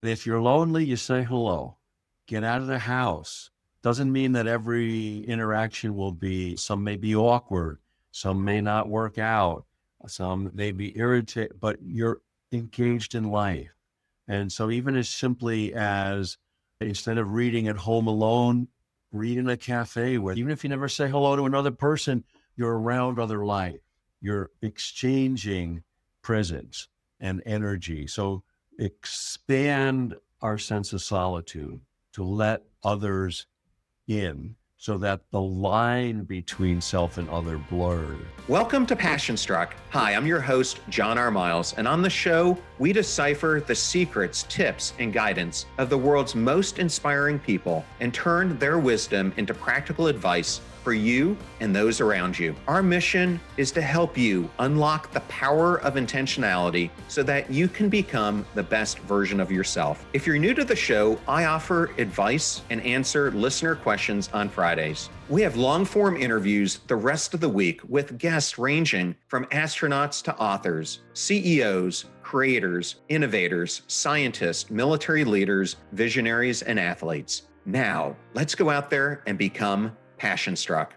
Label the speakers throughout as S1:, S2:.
S1: If you're lonely, you say hello. Get out of the house. Doesn't mean that every interaction will be, some may be awkward, some may not work out, some may be irritated, but you're engaged in life. And so, even as simply as instead of reading at home alone, read in a cafe with, even if you never say hello to another person, you're around other life. You're exchanging presence and energy. So, expand our sense of solitude to let others in so that the line between self and other blurs.
S2: Welcome to Passion Struck. Hi, I'm your host, John R. Miles, and on the show, we decipher the secrets, tips, and guidance of the world's most inspiring people and turn their wisdom into practical advice for you and those around you. Our mission is to help you unlock the power of intentionality so that you can become the best version of yourself. If you're new to the show, I offer advice and answer listener questions on Fridays. We have long-form interviews the rest of the week with guests ranging from astronauts to authors, CEOs, creators, innovators, scientists, military leaders, visionaries, and athletes. Now, let's go out there and become Passion Struck.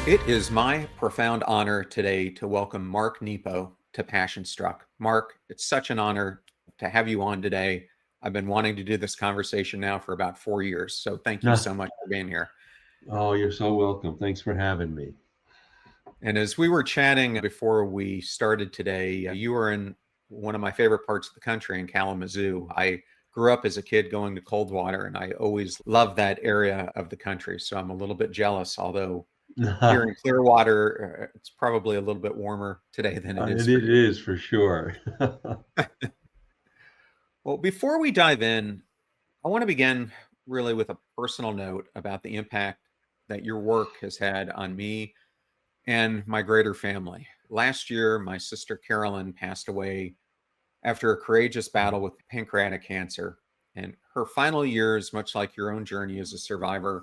S2: It is my profound honor today to welcome Mark Nepo to Passion Struck. Mark, it's such an honor to have you on today. I've been wanting to do this conversation now for about 4 years, so thank you so much for being here.
S1: Oh, you're so welcome. Thanks for having me.
S2: And as we were chatting before we started today, you were in one of my favorite parts of the country in Kalamazoo. I grew up as a kid going to Coldwater, and I always loved that area of the country. So I'm a little bit jealous, although here in Clearwater, it's probably a little bit warmer today than it is for
S1: It
S2: you.
S1: is for sure.
S2: Well, before we dive in, I want to begin really with a personal note about the impact that your work has had on me and my greater family. Last year, my sister Carolyn passed away after a courageous battle with pancreatic cancer. And her final years, much like your own journey as a survivor,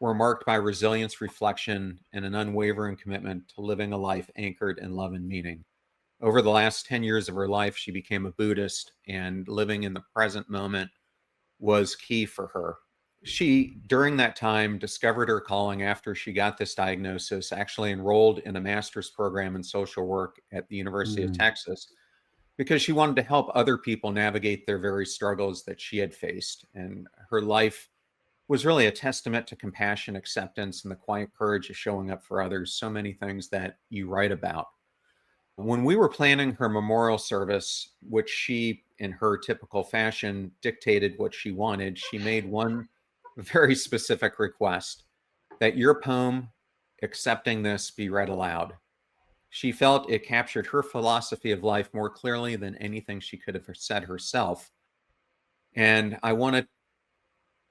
S2: were marked by resilience, reflection, and an unwavering commitment to living a life anchored in love and meaning. Over the last 10 years of her life, she became a Buddhist, and living in the present moment was key for her. She, during that time, discovered her calling after she got this diagnosis, actually enrolled in a master's program in social work at the University of Texas because she wanted to help other people navigate their very struggles that she had faced. And her life was really a testament to compassion, acceptance, and the quiet courage of showing up for others. So many things that you write about. When we were planning her memorial service, which she, in her typical fashion, dictated what she wanted, she made one very specific request that your poem, Accepting This, be read aloud. She felt it captured her philosophy of life more clearly than anything she could have said herself. And I wanted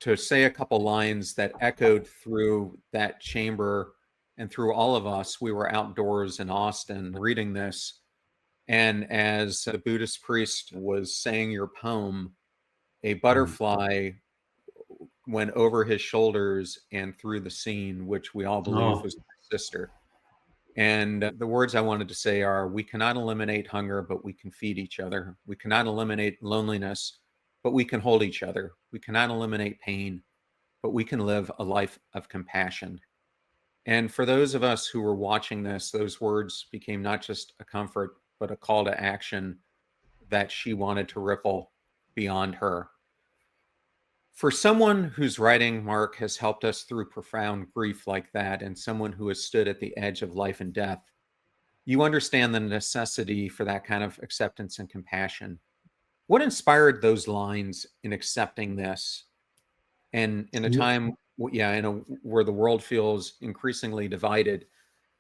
S2: to say a couple lines that echoed through that chamber and through all of us. We were outdoors in Austin reading this. And as the Buddhist priest was saying your poem, a butterfly went over his shoulders and through the scene, which we all believe was my sister. And the words I wanted to say are, we cannot eliminate hunger, but we can feed each other. We cannot eliminate loneliness, but we can hold each other. We cannot eliminate pain, but we can live a life of compassion. And for those of us who were watching this, those words became not just a comfort, but a call to action that she wanted to ripple beyond her. For someone whose writing, Mark, has helped us through profound grief like that, and someone who has stood at the edge of life and death, you understand the necessity for that kind of acceptance and compassion. What inspired those lines in accepting this? And in a time, where the world feels increasingly divided,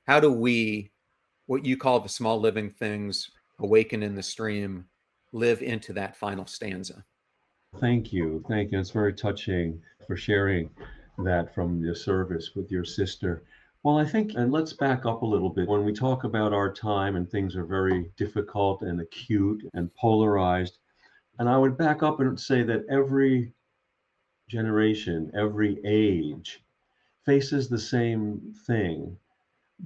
S2: how do we, what you call the small living things, awaken in the stream, live into that final stanza?
S1: Thank you. Thank you. It's very touching for sharing that from your service with your sister. Well, I think, and let's back up a little bit. When we talk about our time and things are very difficult and acute and polarized, and I would back up and say that every generation, every age faces the same thing.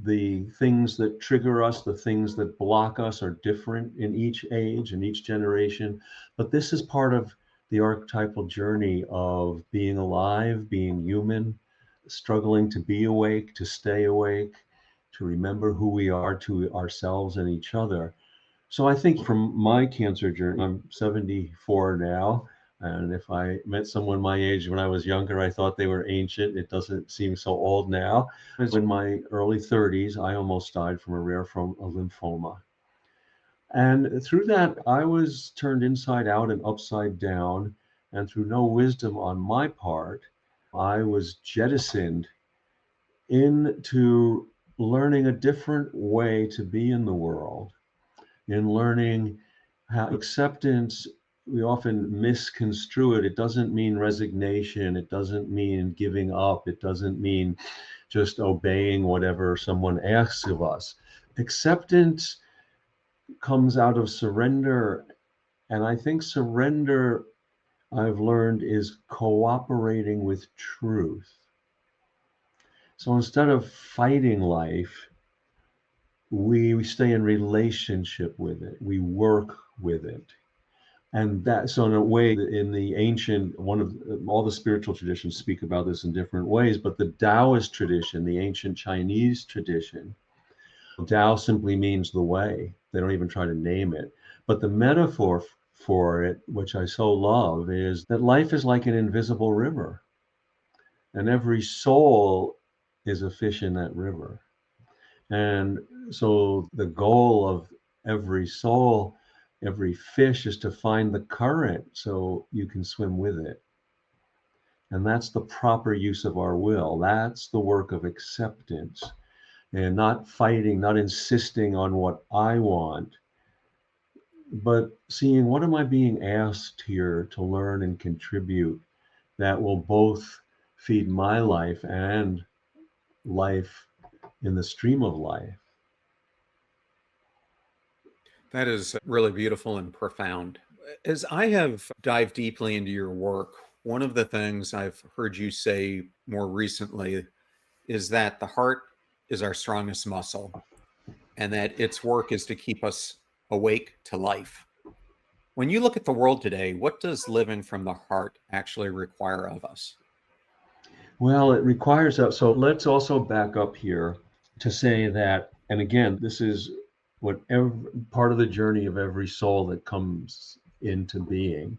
S1: The things that trigger us, the things that block us are different in each age and each generation. But this is part of the archetypal journey of being alive, being human, struggling to be awake, to stay awake, to remember who we are to ourselves and each other. So I think from my cancer journey, I'm 74 now. And if I met someone my age when I was younger, I thought they were ancient. It doesn't seem so old now. I was in my early 30s. I almost died from a rare form of lymphoma. And through that, I was turned inside out and upside down. And through no wisdom on my part, I was jettisoned into learning a different way to be in the world, in learning how acceptance, we often misconstrue it. It doesn't mean resignation. It doesn't mean giving up. It doesn't mean just obeying whatever someone asks of us. Acceptance comes out of surrender. And I think surrender, I've learned, is cooperating with truth. So instead of fighting life, we stay in relationship with it. We work with it. And that, so in a way, in the ancient, one of all the spiritual traditions speak about this in different ways, but the Taoist tradition, the ancient Chinese tradition, Tao simply means the way. They don't even try to name it. But the metaphor for it, which I so love, is that life is like an invisible river, and every soul is a fish in that river. And so the goal of every soul, every fish, is to find the current so you can swim with it. And that's the proper use of our will. That's the work of acceptance, and not fighting, not insisting on what I want, but seeing what am I being asked here to learn and contribute that will both feed my life and life in the stream of life.
S2: That is really beautiful and profound. As I have dived deeply into your work, one of the things I've heard you say more recently is that the heart is our strongest muscle and that its work is to keep us awake to life. When you look at the world today, what does living from the heart actually require of us?
S1: Well, it requires that. So let's also back up here to say that, and again, this is what part of the journey of every soul that comes into being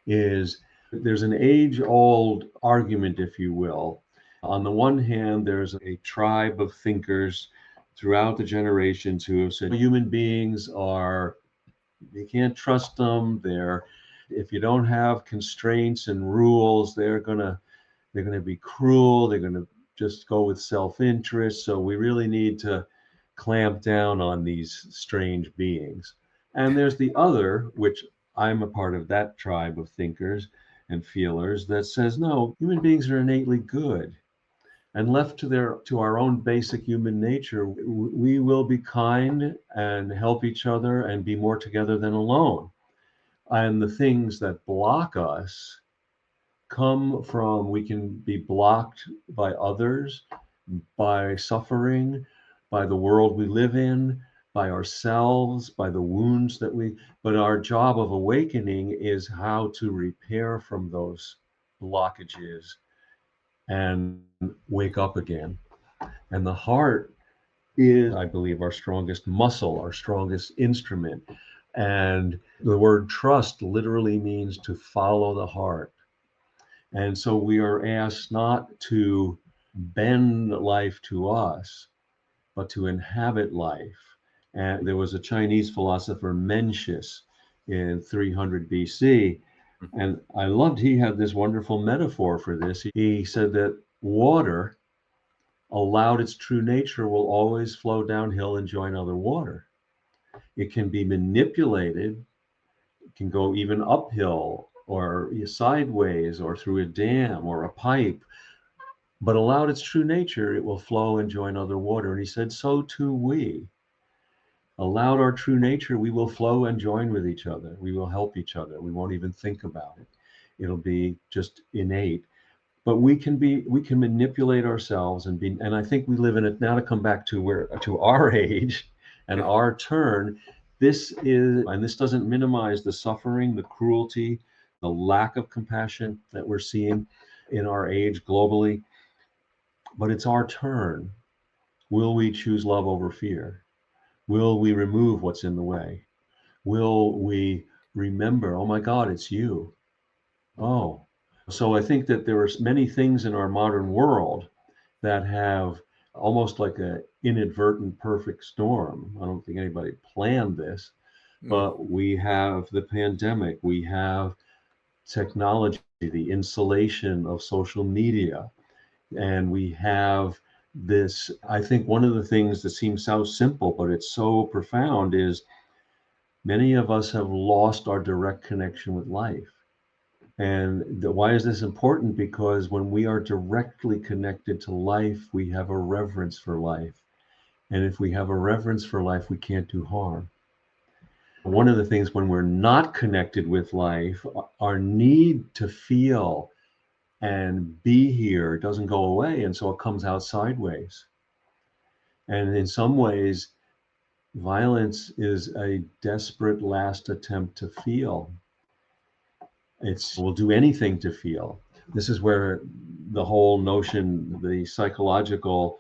S1: is there's an age old argument, if you will. On the one hand, there's a tribe of thinkers throughout the generations who have said human beings are, you can't trust them. If you don't have constraints and rules, they're going to be cruel. They're going to just go with self-interest. So we really need to clamp down on these strange beings. And there's the other, which I'm a part of that tribe of thinkers and feelers, that says no, human beings are innately good. And left to our own basic human nature, we will be kind and help each other and be more together than alone. And the things that block us come from, we can be blocked by others, by suffering, by the world we live in, by ourselves, by the wounds that but our job of awakening is how to repair from those blockages and wake up again. And the heart is, I believe, our strongest muscle, our strongest instrument. And the word trust literally means to follow the heart. And so we are asked not to bend life to us, but to inhabit life. And there was a Chinese philosopher, Mencius, in 300 BC. And I loved, he had this wonderful metaphor for this. He said that water, allowed its true nature, will always flow downhill and join other water. It can be manipulated, it can go even uphill or sideways or through a dam or a pipe, but allowed its true nature, it will flow and join other water. And he said, so too we. Allowed our true nature, we will flow and join with each other. We will help each other. We won't even think about it. It'll be just innate. But we can manipulate ourselves and I think we live in it now. To come back to our age and
S2: Yeah.
S1: our turn, this doesn't minimize the suffering, the cruelty, the lack of compassion that we're seeing in our age globally, but it's our turn. Will we choose love over fear? Will we remove what's in the way? Will we remember, oh my God, it's you? Oh. So I think that there are many things in our modern world that have almost like a inadvertent perfect storm. I don't think anybody planned this,
S2: Mm.
S1: but we have the pandemic, we have technology, the insulation of social media, and we have this. I think one of the things that seems so simple, but it's so profound, is many of us have lost our direct connection with life. And why is this important? Because when we are directly connected to life, we have a reverence for life. And if we have a reverence for life, we can't do harm. One of the things when we're not connected with life, our need to feel and be here doesn't go away. And so it comes out sideways. And in some ways, violence is a desperate last attempt to feel. It's will do anything to feel. This is where the whole notion, the psychological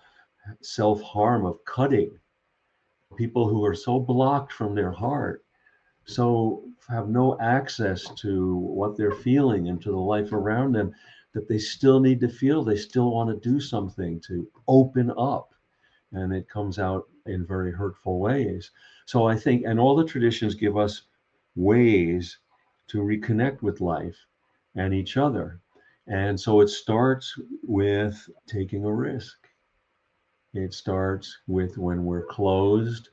S1: self harm of cutting, people who are so blocked from their heart, so have no access to what they're feeling and to the life around them, that they still need to feel, they still want to do something to open up. And it comes out in very hurtful ways. So I think, and all the traditions give us ways to reconnect with life and each other. And so it starts with taking a risk. It starts with when we're closed,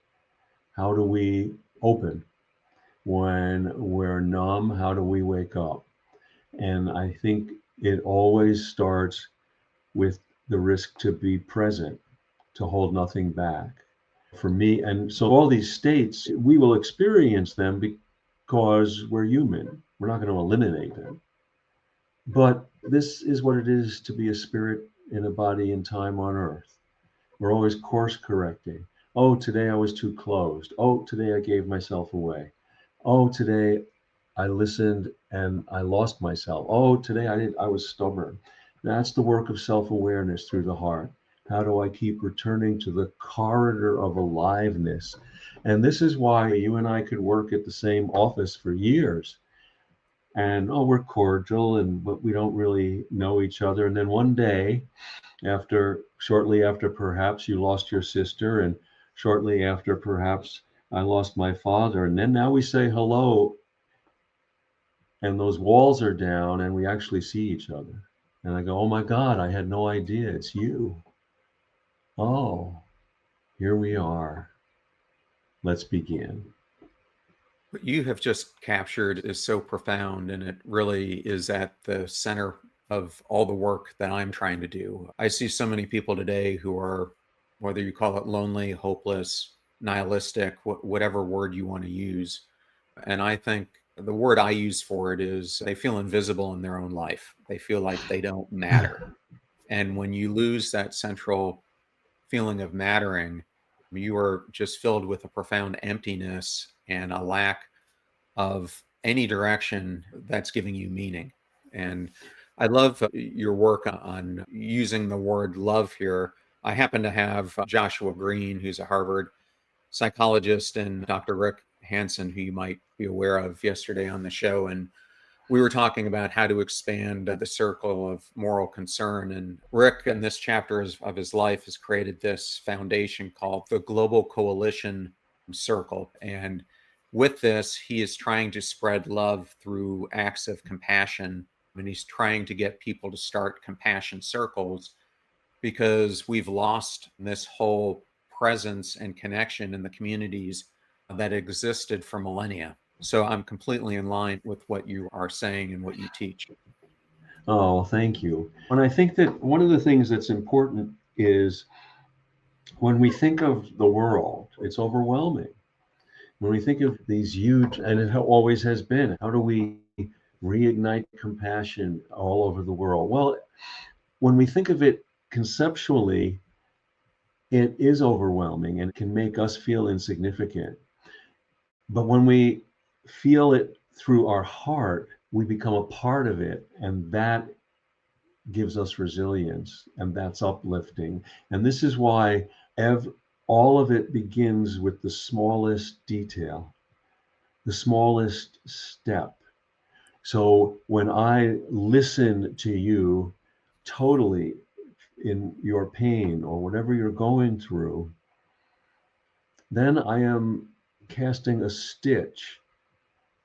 S1: how do we open? When we're numb, how do we wake up? And I think it always starts with the risk to be present, to hold nothing back. For me, and so all these states, we will experience them because we're human. We're not going to eliminate them. But this is what it is to be a spirit in a body and time on earth. We're always course correcting. Oh, today I was too closed. Oh, today I gave myself away. Oh, today I listened and I lost myself. Oh, today I was stubborn. That's the work of self-awareness through the heart. How do I keep returning to the corridor of aliveness? And this is why you and I could work at the same office for years. And oh, we're cordial, and but we don't really know each other. And then one day, shortly after perhaps you lost your sister, and shortly after perhaps I lost my father, and then now we say hello, and those walls are down, and we actually see each other. And I go, oh my God, I had no idea it's you. Oh, here we are. Let's begin.
S2: What you have just captured is so profound, and it really is at the center of all the work that I'm trying to do. I see so many people today who are, whether you call it lonely, hopeless, nihilistic, whatever word you want to use. And I think the word I use for it is they feel invisible in their own life. They feel like they don't matter. And when you lose that central feeling of mattering, you are just filled with a profound emptiness and a lack of any direction that's giving you meaning. And I love your work on using the word love here. I happen to have Joshua Green, who's a Harvard psychologist, and Dr. Rick Hansen, who you might be aware of, yesterday on the show. And we were talking about how to expand the circle of moral concern. And Rick, in this chapter of his life, has created this foundation called the Global Coalition Circle. And with this, he is trying to spread love through acts of compassion. And he's trying to get people to start compassion circles because we've lost this whole presence and connection in the communities that existed for millennia. So I'm completely in line with what you are saying and what you teach.
S1: Oh, thank you. And I think that one of the things that's important is when we think of the world, it's overwhelming. When we think of these huge, and it always has been, how do we reignite compassion all over the world. Well, when we think of it conceptually, it is overwhelming and can make us feel insignificant. But when we feel it through our heart, we become a part of it, and that gives us resilience, and that's uplifting. And this is why all of it begins with the smallest detail, the smallest step. So when I listen to you totally in your pain or whatever you're going through, then I am casting a stitch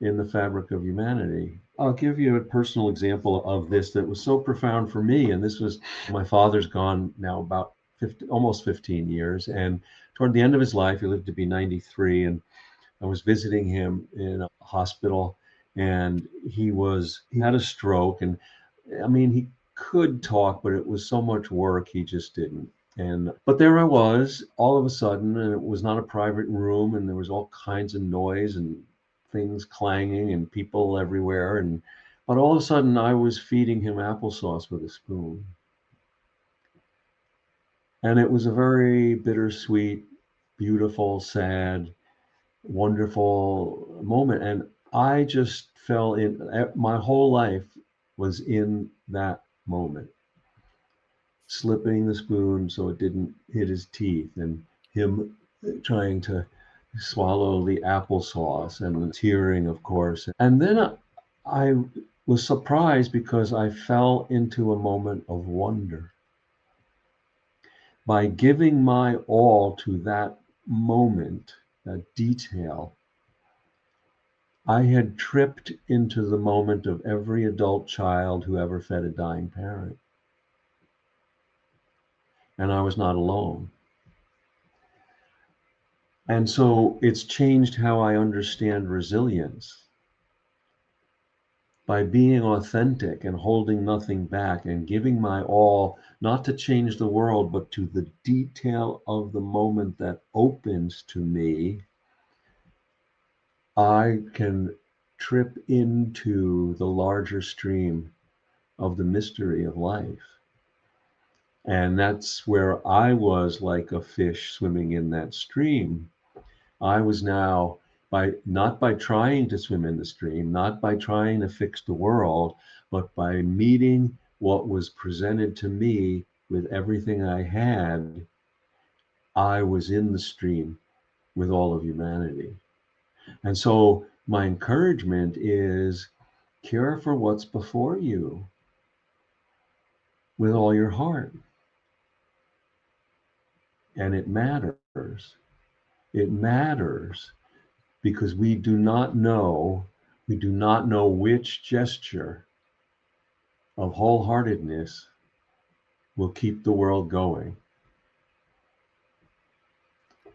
S1: in the fabric of humanity. I'll give you a personal example of this that was so profound for me. And this was, my father's gone now about 50, almost 15 years. And toward the end of his life, he lived to be 93. And I was visiting him in a hospital, and he had a stroke. And I mean, he could talk, but it was so much work, he just didn't. But there I was all of a sudden, and it was not a private room, and there was all kinds of noise and things clanging and people everywhere. But all of a sudden I was feeding him applesauce with a spoon. And it was a very bittersweet, beautiful, sad, wonderful moment. And I just fell in, my whole life was in that moment, slipping the spoon so it didn't hit his teeth, and him trying to swallow the applesauce and tearing, of course. And then I was surprised because I fell into a moment of wonder. By giving my all to that moment, that detail, I had tripped into the moment of every adult child who ever fed a dying parent. And I was not alone. And so it's changed how I understand resilience. By being authentic and holding nothing back and giving my all, not to change the world, but to the detail of the moment that opens to me, I can trip into the larger stream of the mystery of life. And that's where I was like a fish swimming in that stream. I was now, not by trying to swim in the stream, not by trying to fix the world, but by meeting what was presented to me with everything I had. I was in the stream with all of humanity. And so my encouragement is care for what's before you with all your heart. And it matters. It matters because we do not know which gesture of wholeheartedness will keep the world going.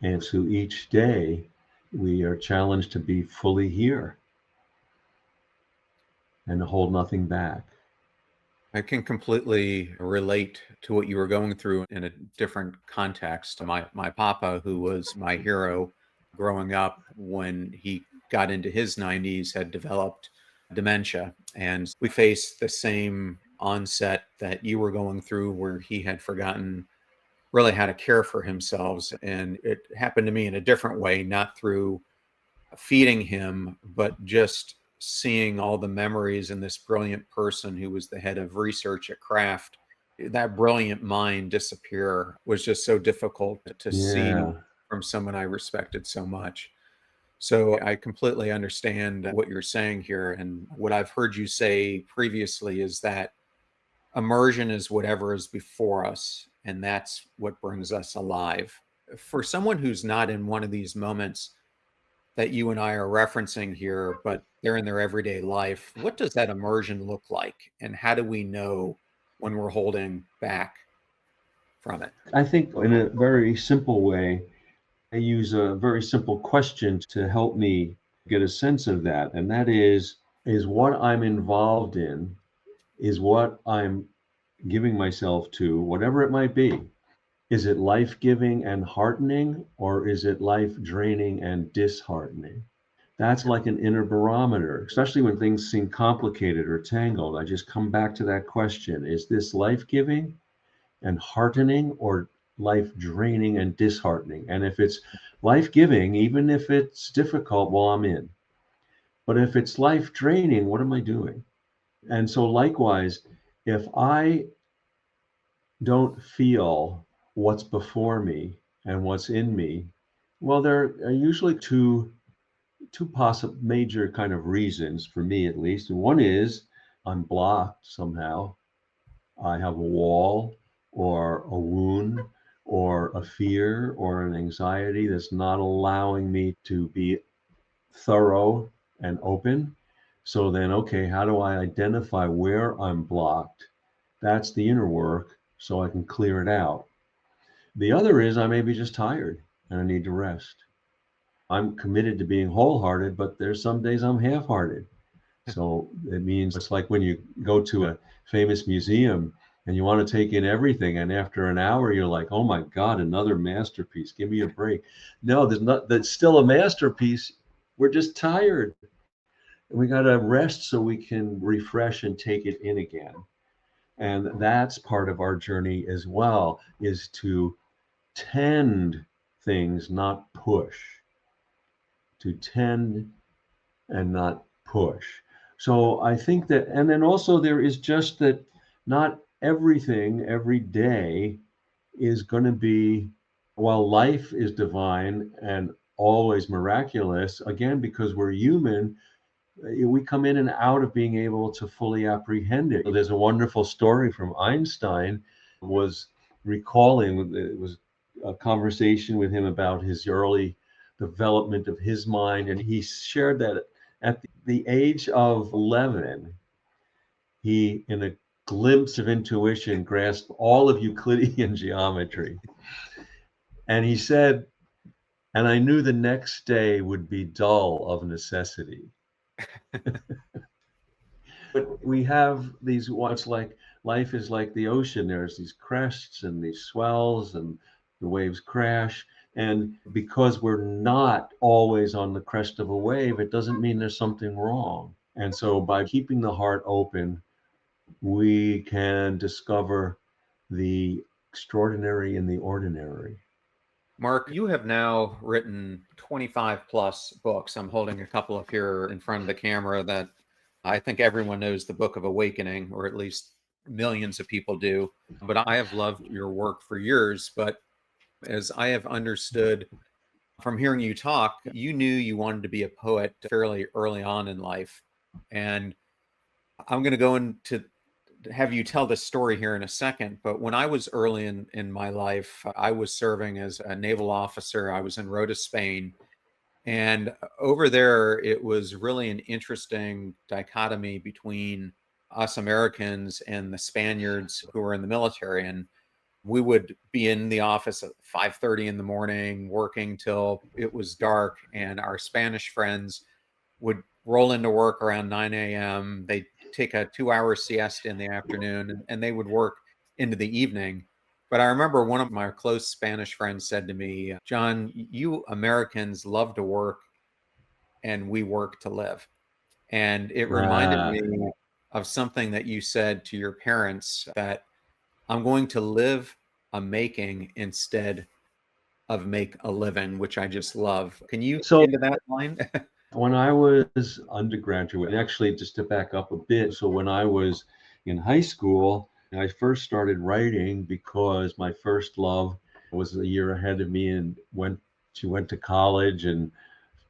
S1: And so each day we are challenged to be fully here and to hold nothing back.
S2: I can completely relate to what you were going through in a different context. My papa, who was my hero growing up, when he got into his 90s, had developed dementia. And we faced the same onset that you were going through, where he had forgotten really how to care for himself. And it happened to me in a different way, not through feeding him, but just seeing all the memories in this brilliant person who was the head of research at Kraft. That brilliant mind disappear was just so difficult to see
S1: Yeah.
S2: from someone I respected so much. So I completely understand what you're saying here. And what I've heard you say previously is that immersion is whatever is before us, and that's what brings us alive. For someone who's not in one of these moments that you and I are referencing here, but they're in their everyday life, what does that immersion look like? And how do we know when we're holding back from it?
S1: I think in a very simple way, I use a very simple question to help me get a sense of that. And that is what I'm involved in, is what I'm giving myself to, whatever it might be. Is it life giving and heartening, or is it life draining and disheartening? That's like an inner barometer, especially when things seem complicated or tangled. I just come back to that question: is this life giving and heartening, or life draining and disheartening? And if it's life giving, even if it's difficult, well, I'm in. But if it's life draining, what am I doing? And so, likewise, if I don't feel what's before me and what's in me, well, there are usually two possible major kind of reasons for me, at least. And one is I'm blocked somehow. I have a wall or a wound or a fear or an anxiety that's not allowing me to be thorough and open. So then, okay, how do I identify where I'm blocked? That's the inner work, so I can clear it out. The other is I may be just tired and I need to rest. I'm committed to being wholehearted, but there's some days I'm half-hearted. So it means it's like when you go to a famous museum and you want to take in everything, and after an hour you're like, "Oh my God, another masterpiece! Give me a break." No, there's not. That's still a masterpiece. We're just tired, and we got to rest so we can refresh and take it in again. And that's part of our journey as well, is to tend things, not push. To tend and not push. So I think that, and then also there is just that not everything every day is going to be, while life is divine and always miraculous, again, because we're human, we come in and out of being able to fully apprehend it. There's a wonderful story from Einstein, was recalling, it was a conversation with him about his early development of his mind, and he shared that at the age of 11, he, in a glimpse of intuition, grasped all of Euclidean geometry. And he said, and I knew the next day would be dull of necessity. But we have these, what's like, life is like the ocean. There's these crests and these swells, and the waves crash. And because we're not always on the crest of a wave, it doesn't mean there's something wrong. And so by keeping the heart open, we can discover the extraordinary in the ordinary.
S2: Mark, you have now written 25 plus books. I'm holding a couple up here in front of the camera that I think everyone knows the Book of Awakening, or at least millions of people do. But I have loved your work for years. But as I have understood from hearing you talk, you knew you wanted to be a poet fairly early on in life. And I'm going to go into have you tell this story here in a second. But when I was early in my life, I was serving as a naval officer. I was in Rhodes, Spain. And over there, it was really an interesting dichotomy between us Americans and the Spaniards who were in the military. And we would be in the office at 5:30 in the morning, working till it was dark. And our Spanish friends would roll into work around 9 a.m. They take a 2 hour siesta in the afternoon, and they would work into the evening. But I remember one of my close Spanish friends said to me, "John, you Americans love to work and we work to live." And it reminded
S1: Ah,
S2: me of something that you said to your parents, that I'm going to live a making instead of make a living, which I just love. Can you
S1: so
S2: get into that line?
S1: when I was undergraduate, and actually just to back up a bit, so when I was in high school, I first started writing because my first love was a year ahead of me and she went to college and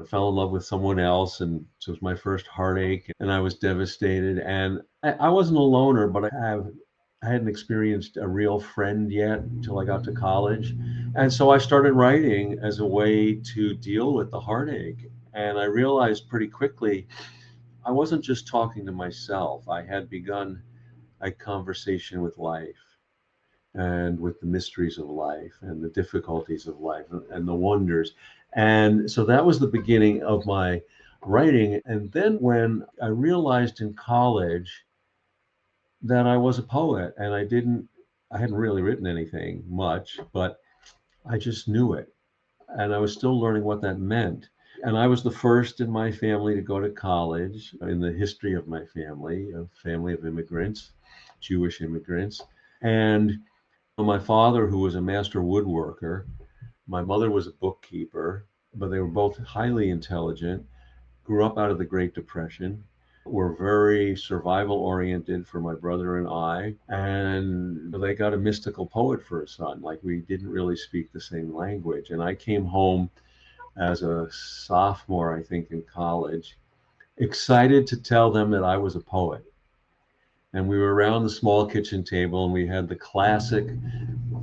S1: fell in love with someone else. And so it was my first heartache and I was devastated. And I wasn't a loner, but I hadn't experienced a real friend yet until I got to college. And so I started writing as a way to deal with the heartache. And I realized pretty quickly I wasn't just talking to myself. I had begun a conversation with life and with the mysteries of life and the difficulties of life and the wonders. And so that was the beginning of my writing. And then when I realized in college that I was a poet and I hadn't really written anything much, but I just knew it. And I was still learning what that meant. And I was the first in my family to go to college in the history of my family, a family of immigrants, Jewish immigrants. And my father, who was a master woodworker, my mother was a bookkeeper, but they were both highly intelligent, grew up out of the Great Depression, were very survival oriented for my brother and I. And they got a mystical poet for a son. Like we didn't really speak the same language. And I came home as a sophomore, I think, in college, excited to tell them that I was a poet. And we were around the small kitchen table and we had the classic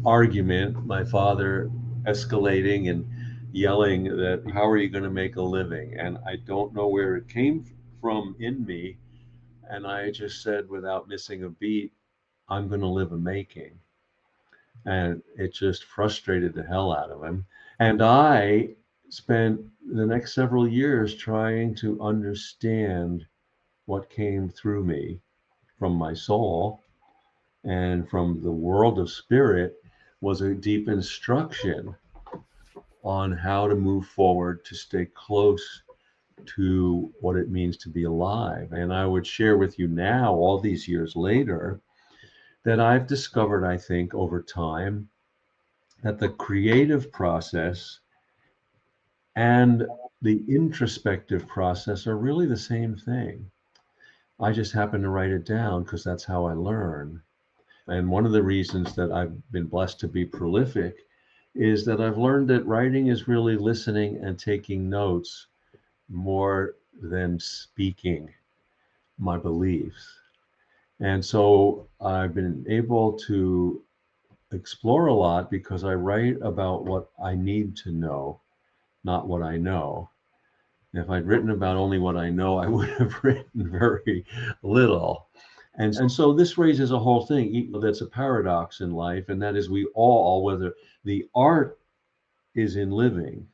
S1: argument, my father escalating and yelling that, how are you going to make a living? And I don't know where it came from in me. And I just said, without missing a beat, I'm going to live a making. And it just frustrated the hell out of him. And I spent the next several years trying to understand what came through me from my soul and from the world of spirit was a deep instruction on how to move forward to stay close to what it means to be alive. And I would share with you now, all these years later, that I've discovered, I think, over time, that the creative process and the introspective process are really the same thing. I just happen to write it down because that's how I learn. And one of the reasons that I've been blessed to be prolific is that I've learned that writing is really listening and taking notes more than speaking my beliefs. And so I've been able to explore a lot because I write about what I need to know, not what I know. If I'd written about only what I know, I would have written very little. And so this raises a whole thing that's a paradox in life, and that is we all, whether the art is in living,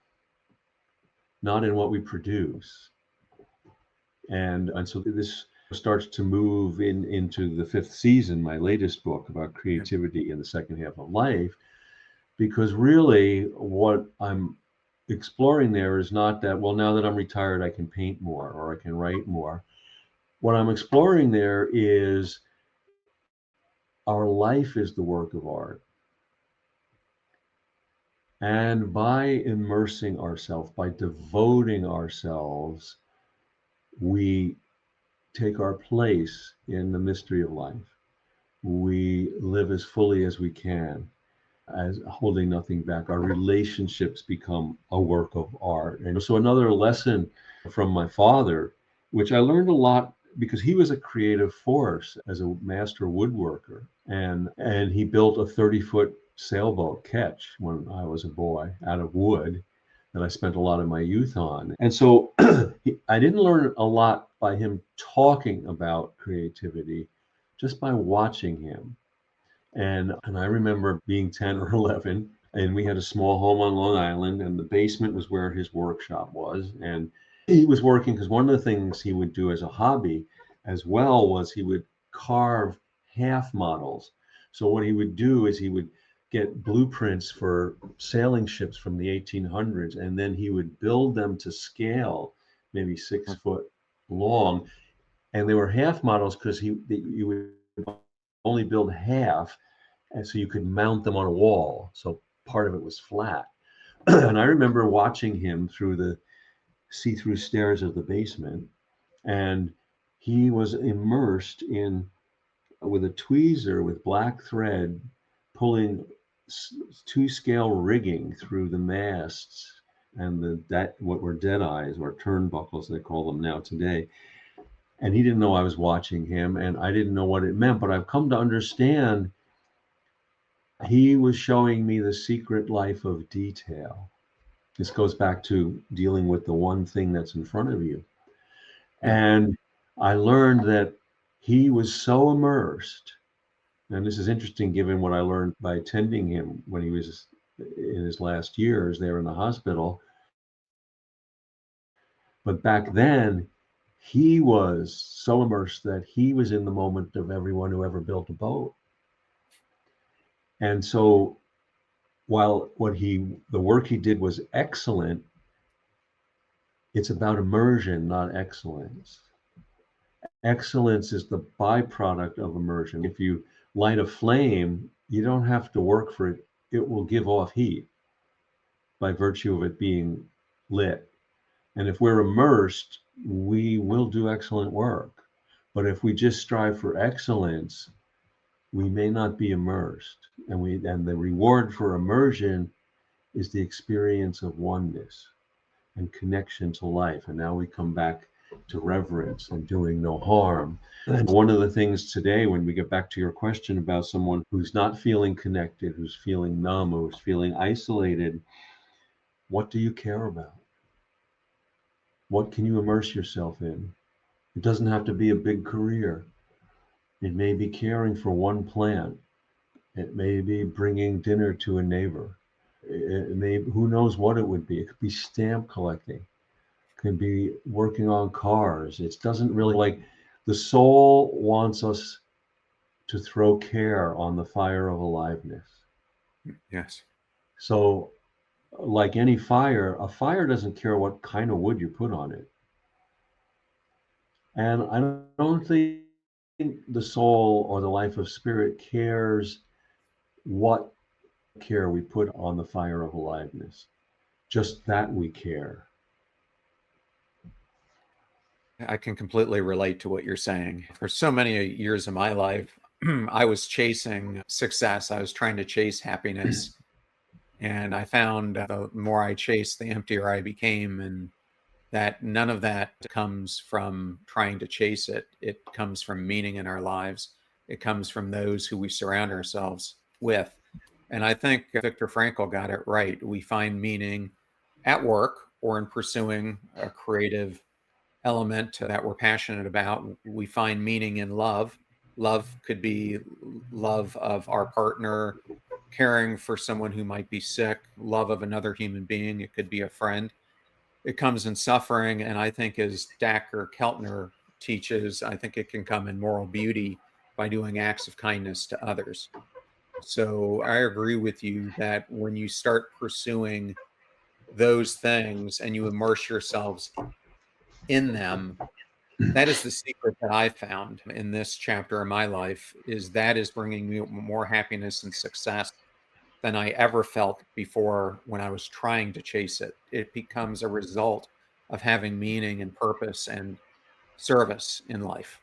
S1: not in what we produce. And so this starts to move into the fifth season, my latest book about creativity in the second half of life, because really what I'm exploring there is not that, well, now that I'm retired, I can paint more or I can write more. What I'm exploring there is our life is the work of art. And by immersing ourselves, by devoting ourselves, we take our place in the mystery of life. We live as fully as we can, as holding nothing back. Our relationships become a work of art. And so another lesson from my father, which I learned a lot because he was a creative force as a master woodworker. And he built a 30-foot sailboat ketch when I was a boy out of wood that I spent a lot of my youth on. And so I didn't learn a lot by him talking about creativity, just by watching him. And I remember being 10 or 11, and we had a small home on Long Island, and the basement was where his workshop was. And he was working because one of the things he would do as a hobby as well was he would carve half models. So what he would do is he would get blueprints for sailing ships from the 1800s, and then he would build them to scale, maybe 6 foot long. And they were half models because you would only build half, and so you could mount them on a wall. So part of it was flat. And I remember watching him through the see-through stairs of the basement, and he was immersed in with a tweezer with black thread pulling two scale rigging through the masts and that what were dead eyes or turnbuckles they call them now today. And he didn't know I was watching him, and I didn't know what it meant, but I've come to understand he was showing me the secret life of detail. This goes back to dealing with the one thing that's in front of you.
S2: Yeah.
S1: And I learned that he was so immersed. And this is interesting given what I learned by attending him when he was in his last years there in the hospital. But back then, he was so immersed that he was in the moment of everyone who ever built a boat. And so while the work he did was excellent, It's about immersion, not excellence. Excellence is the byproduct of immersion. If you light a flame, you don't have to work for it. It will give off heat by virtue of it being lit. And if we're immersed, we will do excellent work. But if we just strive for excellence, we may not be immersed. And the reward for immersion is the experience of oneness and connection to life. And now we come back to reverence and doing no harm. And one of the things today, when we get back to your question about someone who's not feeling connected, who's feeling numb, who's feeling isolated, what do you care about? What can you immerse yourself in? It doesn't have to be a big career. It may be caring for one plant. It may be bringing dinner to a neighbor. It may, who knows what it would be. It could be stamp collecting. It could be working on cars. It doesn't really like the soul wants us to throw care on the fire of aliveness.
S2: Yes.
S1: So, like any fire, a fire doesn't care what kind of wood you put on it. And I don't think the soul or the life of spirit cares what care we put on the fire of aliveness, just that we care.
S2: I can completely relate to what you're saying. For so many years of my life, I was chasing success. I was trying to chase happiness. And I found the more I chased, the emptier I became. And that none of that comes from trying to chase it. It comes from meaning in our lives. It comes from those who we surround ourselves with. And I think Viktor Frankl got it right. We find meaning at work or in pursuing a creative element that we're passionate about. We find meaning in love. Love could be love of our partner, caring for someone who might be sick, love of another human being. It could be a friend. It comes in suffering. And I think, as Dacher Keltner teaches, I think it can come in moral beauty by doing acts of kindness to others. So I agree with you that when you start pursuing those things and you immerse yourselves in them, that is the secret that I found in this chapter of my life, is that is bringing me more happiness and success than I ever felt before when I was trying to chase it. It becomes a result of having meaning and purpose and service in life.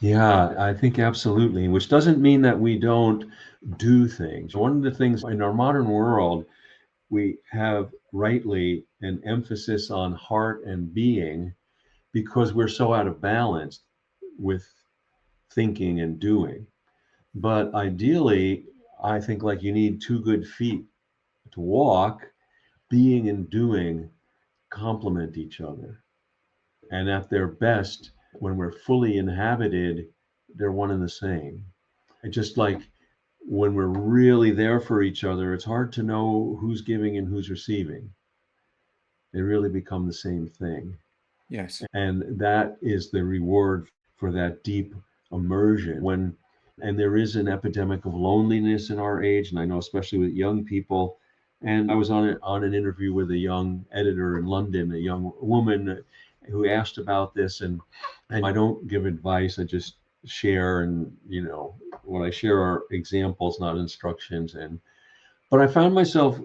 S1: Yeah, I think absolutely, which doesn't mean that we don't do things. One of the things in our modern world, we have rightly an emphasis on heart and being because we're so out of balance with thinking and doing. But ideally, I think like you need two good feet to walk, being and doing complement each other. And at their best, when we're fully inhabited, they're one and the same. And just like when we're really there for each other, it's hard to know who's giving and who's receiving. They really become the same thing.
S2: Yes.
S1: And that is the reward for that deep immersion. And there is an epidemic of loneliness in our age, and I know especially with young people. And I was on an interview with a young editor in London, a young woman who asked about this, and I don't give advice, I just share, and what I share are examples, not instructions. But I found myself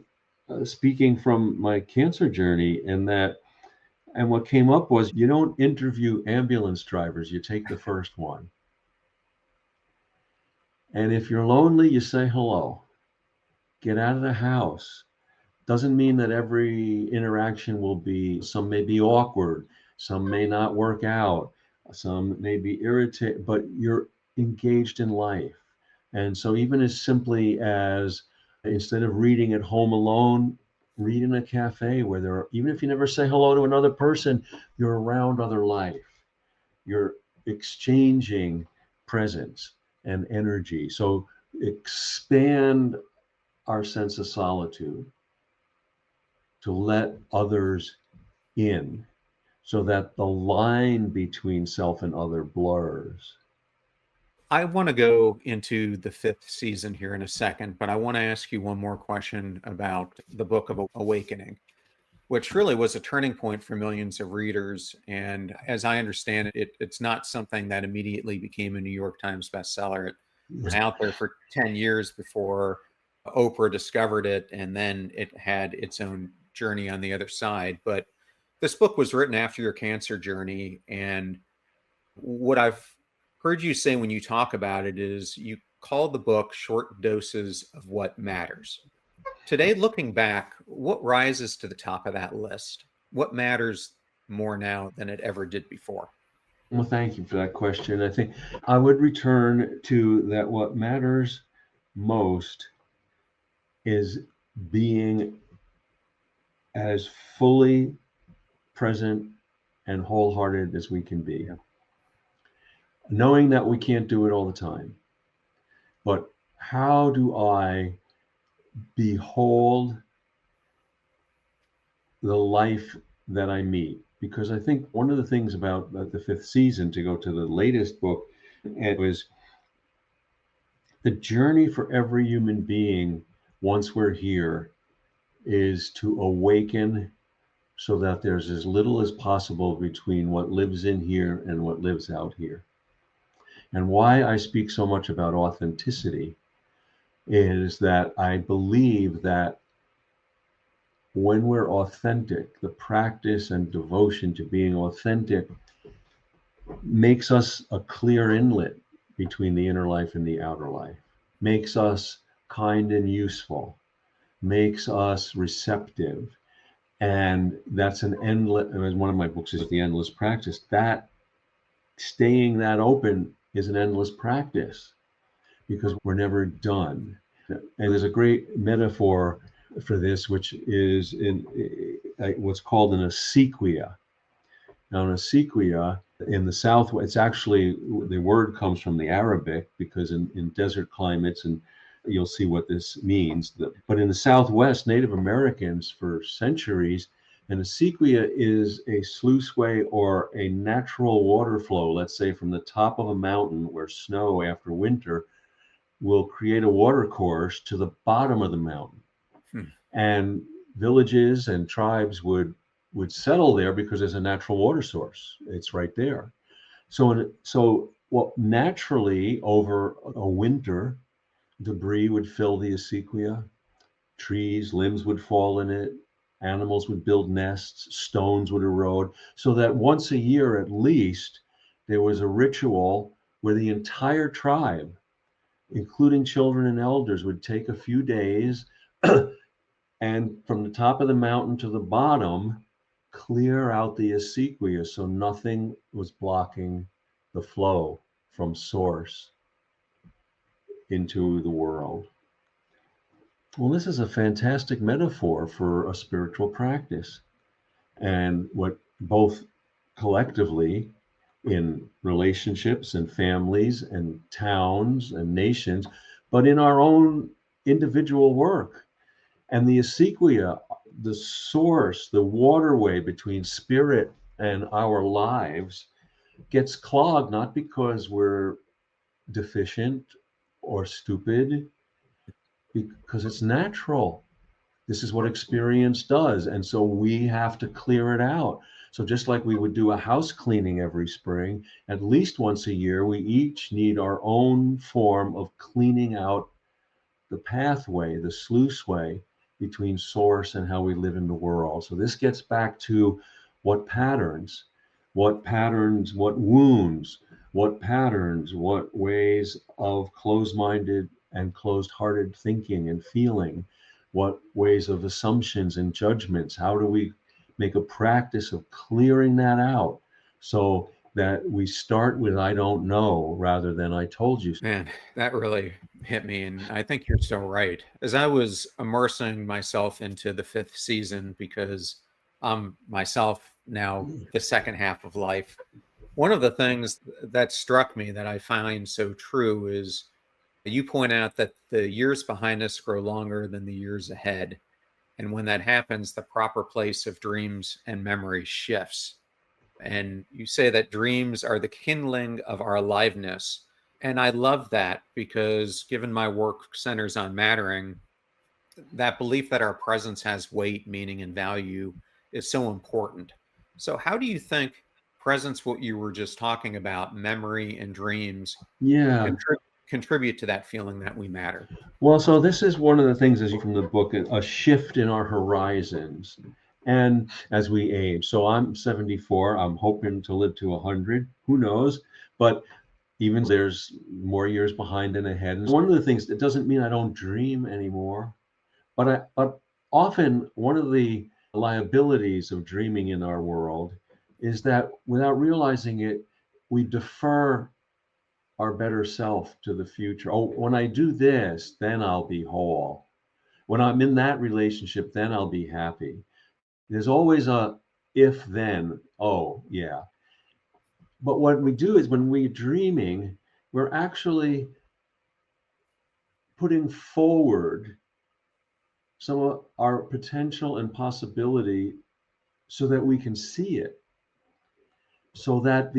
S1: speaking from my cancer journey, and what came up was, you don't interview ambulance drivers, you take the first one. And if you're lonely, you say hello. Get out of the house. Doesn't mean that every interaction will be, some may be awkward, some may not work out, some may be irritated, but you're engaged in life. And so, even as simply as, instead of reading at home alone, read in a cafe where there are, even if you never say hello to another person, you're around other life. You're exchanging presence and energy. So, expand our sense of solitude to let others in so that the line between self and other blurs.
S2: I want to go into the fifth season here in a second, but I want to ask you one more question about the book of Awakening. which really was a turning point for millions of readers. And as I understand it, it's not something that immediately became a New York Times bestseller. It was out there for 10 years before Oprah discovered it, and then it had its own journey on the other side. But this book was written after your cancer journey. And what I've heard you say when you talk about it is you call the book Short Doses of What Matters. Today, looking back, what rises to the top of that list? What matters more now than it ever did before?
S1: Well, thank you for that question. I think I would return to that what matters most is being as fully present and wholehearted as we can be. Knowing that we can't do it all the time. But how do I behold the life that I meet? Because I think one of the things about the fifth season, to go to the latest book, it was the journey for every human being once we're here is to awaken so that there's as little as possible between what lives in here and what lives out here. And why I speak so much about authenticity is that I believe that when we're authentic, the practice and devotion to being authentic makes us a clear inlet between the inner life and the outer life, makes us kind and useful, makes us receptive. And that's an endless, as one of my books is The Endless Practice, that staying that open is an endless practice because we're never done. And there's a great metaphor for this, which is in what's called an acequia. Now, an acequia in the south, it's actually, the word comes from the Arabic because in desert climates, and you'll see what this means. But in the Southwest, Native Americans for centuries, an acequia is a sluiceway or a natural water flow, let's say from the top of a mountain where snow after winter will create a water course to the bottom of the mountain. And villages and tribes would settle there because there's a natural water source. It's right there. So well, naturally over a winter, debris would fill the acequia, trees, limbs would fall in it, animals would build nests, stones would erode, so that once a year at least, there was a ritual where the entire tribe, including children and elders, would take a few days and from the top of the mountain to the bottom, clear out the acequia so nothing was blocking the flow from source into the world. Well, this is a fantastic metaphor for a spiritual practice. And what both collectively in relationships and families and towns and nations, but in our own individual work. And the acequia, the source, the waterway between spirit and our lives, gets clogged not because we're deficient or stupid, because it's natural. This is what experience does. And so we have to clear it out. So just like we would do a house cleaning every spring, at least once a year, we each need our own form of cleaning out the pathway, the sluiceway between source and how we live in the world. So this gets back to what patterns, what wounds, what ways of closed-minded and closed-hearted thinking and feeling, what ways of assumptions and judgments. How do we make a practice of clearing that out so that we start with I don't know rather than I told you.
S2: Man, that really hit me. And I think you're so right. As I was immersing myself into the fifth season, because I'm myself now the second half of life, one of the things that struck me that I find so true is you point out that the years behind us grow longer than the years ahead. And when that happens, the proper place of dreams and memories shifts. And you say that dreams are the kindling of our aliveness. And I love that because given my work centers on mattering, that belief that our presence has weight, meaning, and value is so important. So, how do you think presence, what you were just talking about, memory and dreams,
S1: Yeah.
S2: contribute to that feeling that we matter?
S1: Well, so this is one of the things, as you from the book, a shift in our horizons. And as we age, so I'm 74, I'm hoping to live to 100, who knows? But even there's more years behind and ahead. And one of the things, it doesn't mean I don't dream anymore, but often one of the liabilities of dreaming in our world is that without realizing it, we defer our better self to the future. Oh, when I do this, then I'll be whole. When I'm in that relationship, then I'll be happy. There's always a if then, oh, yeah. But what we do is when we're dreaming, we're actually putting forward some of our potential and possibility so that we can see it, so that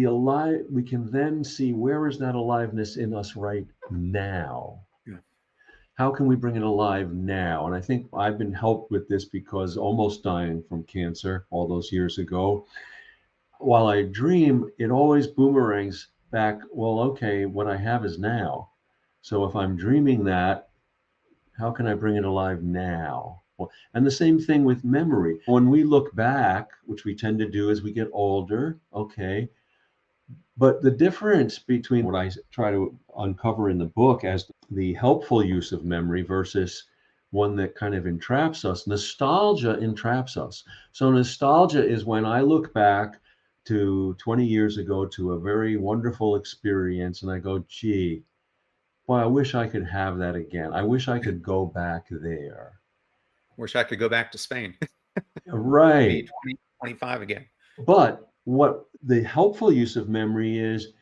S1: we can then see where is that aliveness in us right now.
S2: Yeah.
S1: How can we bring it alive now? And I think I've been helped with this because almost dying from cancer all those years ago, while I dream, it always boomerangs back, well, okay, what I have is now. So if I'm dreaming that, how can I bring it alive now? Well, and the same thing with memory. When we look back, which we tend to do as we get older, okay, but the difference between what I try to uncover in the book as the helpful use of memory versus one that kind of entraps us, nostalgia entraps us. So, nostalgia is when I look back to 20 years ago to a very wonderful experience and I go, gee, boy, I wish I could have that again. I wish I could go back there.
S2: Wish I could go back to Spain and be
S1: Right.
S2: 20, 25 again.
S1: But what the helpful use of memory is,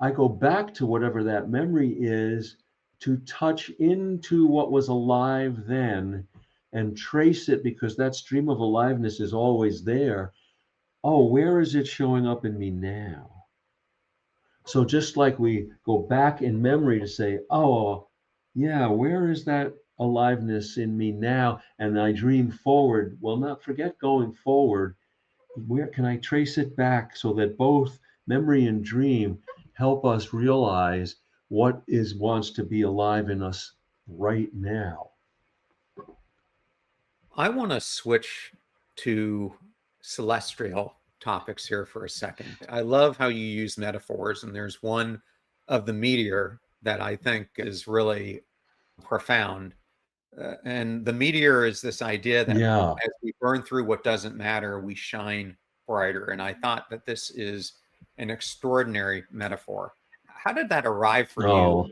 S1: I go back to whatever that memory is to touch into what was alive then and trace it because that stream of aliveness is always there. Oh, where is it showing up in me now? So just like we go back in memory to say, oh, yeah, where is that aliveness in me now? And I dream forward. Well, not forget going forward. Where can I trace it back so that both memory and dream help us realize what is wants to be alive in us right now?
S2: I want to switch to celestial topics here for a second. I love how you use metaphors, and there's one of the meteor that I think is really profound. And the meteor is this idea that
S1: Yeah.
S2: as we burn through what doesn't matter, we shine brighter. And I thought that this is an extraordinary metaphor. How did that arrive for you?
S1: Oh,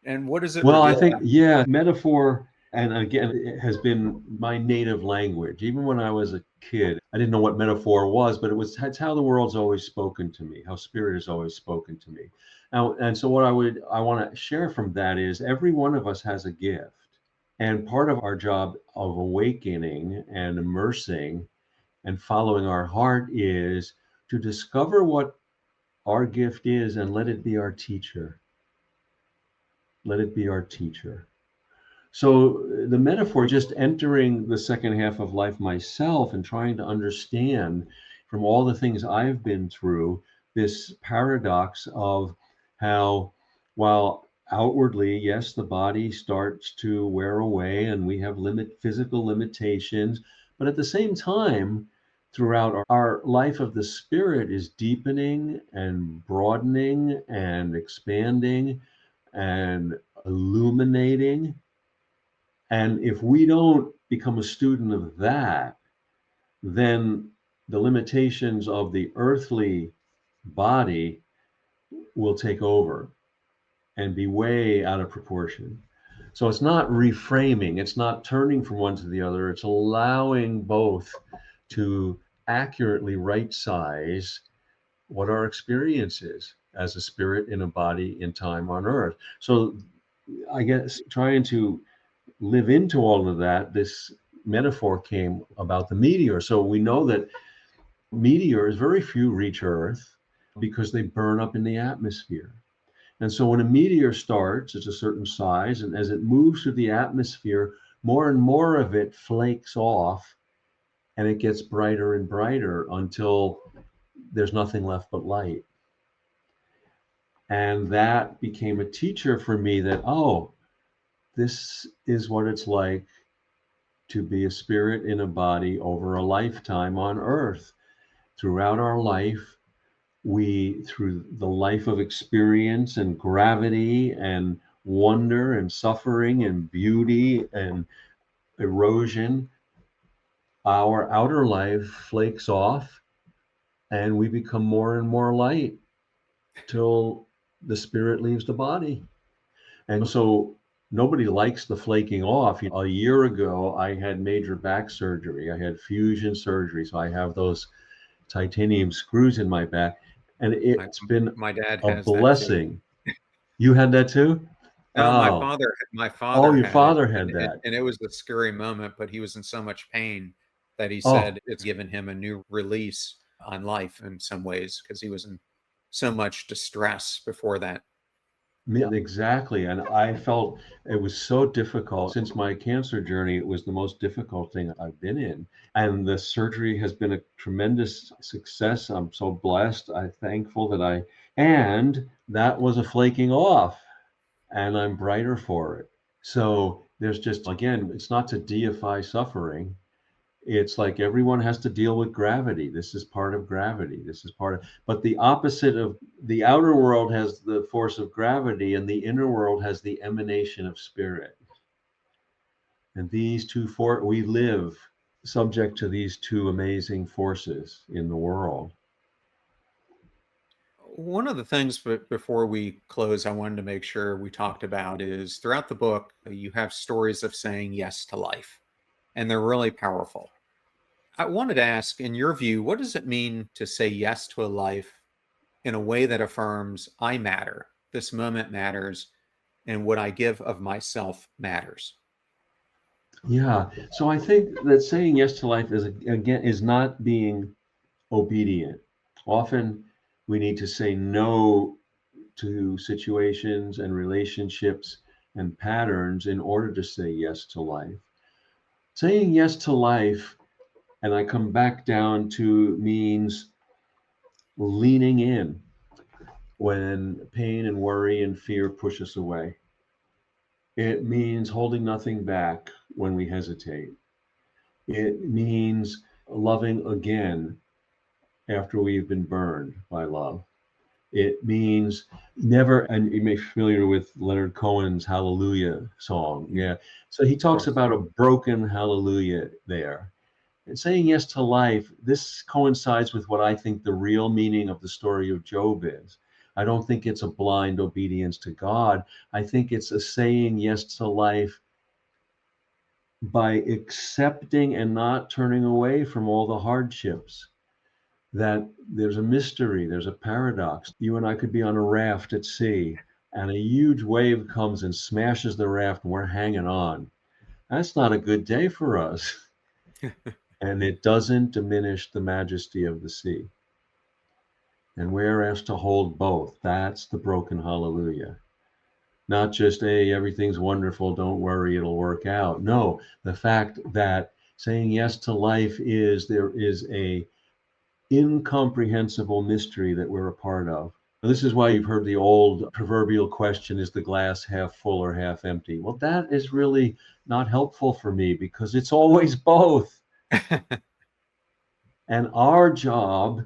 S2: And what does it
S1: well, I
S2: reveal
S1: think,
S2: about?
S1: yeah, metaphor, and again, it has been my native language. Even when I was a kid, I didn't know what metaphor was, but that's how the world's always spoken to me, how spirit has always spoken to me. Now, and so what I want to share from that is every one of us has a gift. And part of our job of awakening and immersing and following our heart is to discover what our gift is and let it be our teacher. Let it be our teacher. So the metaphor, just entering the second half of life myself and trying to understand from all the things I've been through this paradox of how, while outwardly, yes, the body starts to wear away and we have physical limitations, but at the same time, throughout our life of the spirit is deepening and broadening and expanding and illuminating. And if we don't become a student of that, then the limitations of the earthly body will take over and be way out of proportion. So it's not reframing, it's not turning from one to the other, it's allowing both to accurately right size what our experience is as a spirit in a body in time on earth. So I guess trying to live into all of that, this metaphor came about the meteor. So we know that meteors, very few reach Earth because they burn up in the atmosphere. And so when a meteor starts, it's a certain size, and as it moves through the atmosphere, more and more of it flakes off and it gets brighter and brighter until there's nothing left but light. And that became a teacher for me that, oh, this is what it's like to be a spirit in a body over a lifetime on earth. Throughout our life, we, through the life of experience and gravity and wonder and suffering and beauty and erosion, our outer life flakes off and we become more and more light till the spirit leaves the body. And so nobody likes the flaking off. A year ago, I had major back surgery. I had fusion surgery. So I have those titanium screws in my back. And
S2: My,
S1: it's been
S2: my dad
S1: a
S2: has that too.
S1: blessing. You had that too?
S2: No, my
S1: Oh,
S2: father, my
S1: oh,
S2: father
S1: your
S2: had it,
S1: father
S2: and
S1: had that.
S2: it was a scary moment. But he was in so much pain that he
S1: Oh,
S2: said it's given him a new release on life in some ways because he was in so much distress before that.
S1: exactly. And I felt it was so difficult. Since my cancer journey, it was the most difficult thing I've been in. And the surgery has been a tremendous success. I'm so blessed. I'm thankful that and that was a flaking off, and I'm brighter for it. So there's just, again, it's not to deify suffering. It's like everyone has to deal with gravity. This is part of gravity. This is part of, but the opposite of the outer world has the force of gravity, and the inner world has the emanation of spirit. And these two we live subject to these two amazing forces in the world.
S2: One of the things, but before we close, I wanted to make sure we talked about is throughout the book, you have stories of saying yes to life, and they're really powerful. I wanted to ask, in your view, what does it mean to say yes to a life in a way that affirms I matter, this moment matters, and what I give of myself matters?
S1: Yeah. So I think that saying yes to life is, again, is not being obedient. Often we need to say no to situations and relationships and patterns in order to say yes to life. Saying yes to life, and I come back down to, means leaning in when pain and worry and fear push us away. It means holding nothing back when we hesitate. It means loving again after we've been burned by love. It means never, and you may be familiar with Leonard Cohen's Hallelujah song.
S2: Mm,
S1: Yeah. So he
S2: of
S1: talks
S2: course.
S1: about a broken hallelujah there. And saying yes to life, this coincides with what I think the real meaning of the story of Job is. I don't think it's a blind obedience to God. I think it's a saying yes to life by accepting and not turning away from all the hardships. That there's a mystery, there's a paradox. You and I could be on a raft at sea, and a huge wave comes and smashes the raft, and we're hanging on. That's not a good day for us. And it doesn't diminish the majesty of the sea. And we're asked to hold both. That's the broken hallelujah. Not just, hey, everything's wonderful, don't worry, it'll work out. No, the fact that saying yes to life is, there is a incomprehensible mystery that we're a part of. This is why you've heard the old proverbial question, is the glass half full or half empty? Well, that is really not helpful for me because it's always both. And our job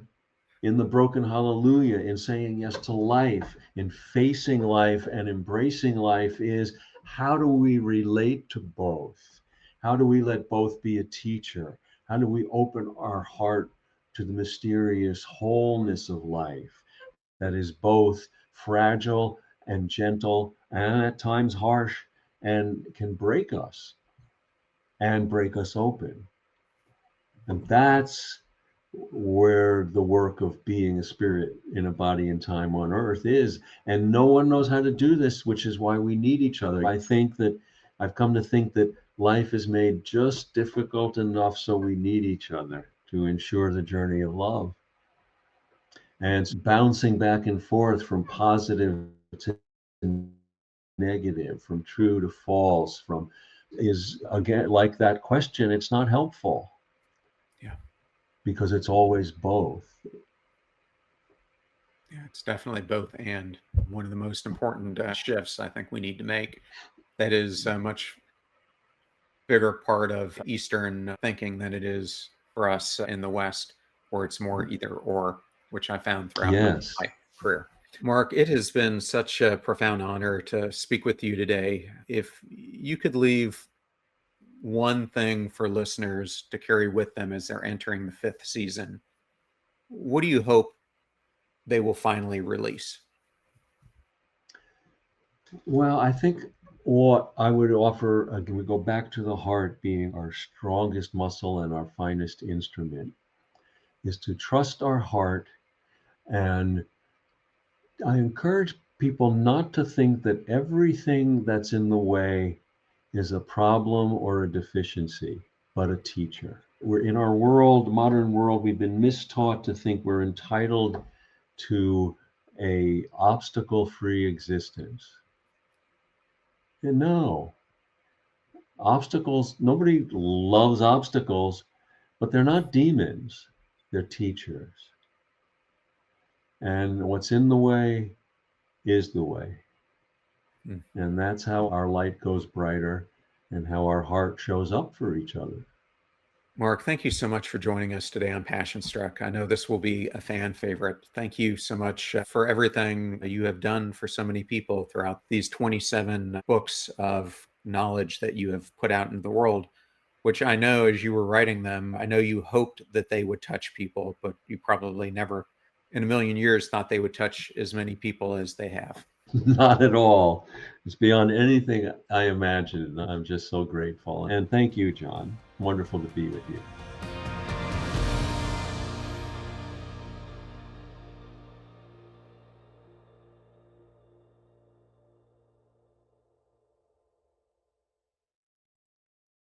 S1: in the broken hallelujah, in saying yes to life, in facing life and embracing life, is how do we relate to both? How do we let both be a teacher? How do we open our heart to the mysterious wholeness of life that is both fragile and gentle and at times harsh and can break us and break us open? And that's where the work of being a spirit in a body and time on earth is. And no one knows how to do this, which is why we need each other. I think that I've come to think that life is made just difficult enough so we need each other to ensure the journey of love. And it's bouncing back and forth from positive to negative, from true to false, from, is again like that question, it's not helpful.
S2: Yeah.
S1: because it's always both.
S2: Yeah, it's definitely both. And one of the most important shifts I think we need to make that is a much bigger part of Eastern thinking than it is for us in the West, where it's more either or, which I found throughout most of
S1: Yes.
S2: my career. Mark, it has been such a profound honor to speak with you today. If you could leave one thing for listeners to carry with them as they're entering the fifth season, what do you hope they will finally release?
S1: Well, I think what I would offer, again, we go back to the heart being our strongest muscle and our finest instrument, is to trust our heart. And I encourage people not to think that everything that's in the way is a problem or a deficiency, but a teacher. We're in our world, modern world, we've been mistaught to think we're entitled to a obstacle-free existence. And no, obstacles, nobody loves obstacles, but they're not demons, they're teachers. And what's in the way is the way.
S2: Hmm.
S1: And that's how our light goes brighter and how our heart shows up for each other.
S2: Mark, thank you so much for joining us today on Passion Struck. I know this will be a fan favorite. Thank you so much for everything you have done for so many people throughout these 27 books of knowledge that you have put out into the world, which I know as you were writing them, I know you hoped that they would touch people, but you probably never in a million years thought they would touch as many people as they have.
S1: Not at all. It's beyond anything I imagined. I'm just so grateful. And thank you, John. Wonderful to be with you.